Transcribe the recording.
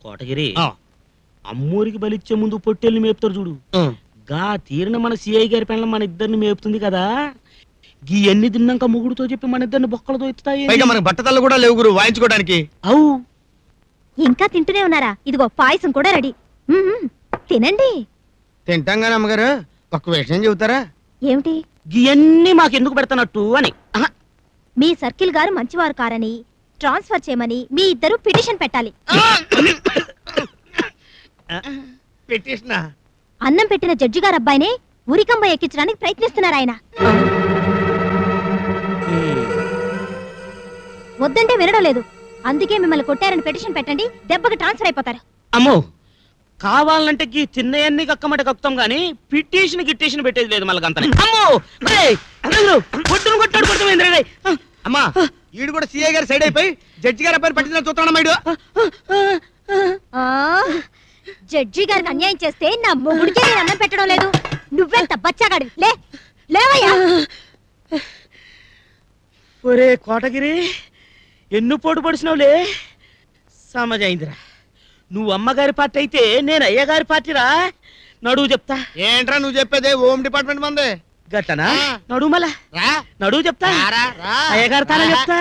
కోటగిరి అమ్మూరికి బలిచ్చే ముందు పొట్టెల్ని మేపుతారు చూడు, గా తీరిన మన సిఐ గారి పెళ్ళ మన ఇద్దరిని మేపుతుంది కదా, గీ ఎన్ని తిన్నాక ముగుడుతో చెప్పి మన ఇద్దరిని బొక్కలతో ఎత్తుతాయి. మనకి బట్టతలు కూడా లేవు గురు వాయించుకోవడానికి. అవు ఇంకా తింటూనే ఉన్నారా? ఇదిగో పాయసం కూడా రెడీ, తినండి. తింటాం అమ్మగారు, ఒక్క విషయం చెబుతారా? ఏమిటి? గీయన్నీ మాకెందుకు పెడతానట్టు అని. మీ సర్కిల్ గారు మంచివారు కారని ట్రాన్స్ఫర్ చేయమని మీ ఇద్దరు పిటిషన్ పెట్టాలి. పిటిషనా? అన్నం పెట్టిన జడ్జి గారు అబ్బాయినే ఉరికంబ ఎక్కించడానికి ప్రయత్నిస్తున్నారు ఆయన. వద్దంటే వినడం లేదు, అందుకే మిమ్మల్ని కొట్టారని పిటిషన్ పెట్టండి, దెబ్బకి ట్రాన్స్ఫర్ అయిపోతారు. అమ్మో, కావాలంటే గీ తిన్నయన్ని కక్కమట కక్కుతాం గానీ పిటిషన్ గిట్టేషన్ పెట్టేది లేదు మళ్ళీ అంత. అమ్మో కొట్టును కొట్టాడు కొడుతుంది. అమ్మా ఈడు కూడా సిఐ గారు సైడ్ అయిపోయి జడ్జి గారి అబ్బాయిని పట్టిందని చూస్తాడమ్మా. ఈడు జడ్జి గారికి అన్యాయం చేస్తే నా మొగుడికే నేను అన్నం పెట్టడం లేదు. నువ్వెంత బచ్చాగాడు, లేవయ్యా. ఒరే కోటగిరి, ఎన్ను పోటు పడిచినావులే. సమజైందిరా, నువ్వు అమ్మగారి పార్టీ అయితే నేను అయ్యగారి పార్టీరా. నడువు చెప్తా. ఏంట్రా నువ్వు చెప్పేది? హోమ్ డిపార్ట్మెంట్ మంది. గట్టనా? నడువు మళ్ళా, నడువు చెప్తా. అయ్యగారి తానే చెప్తా.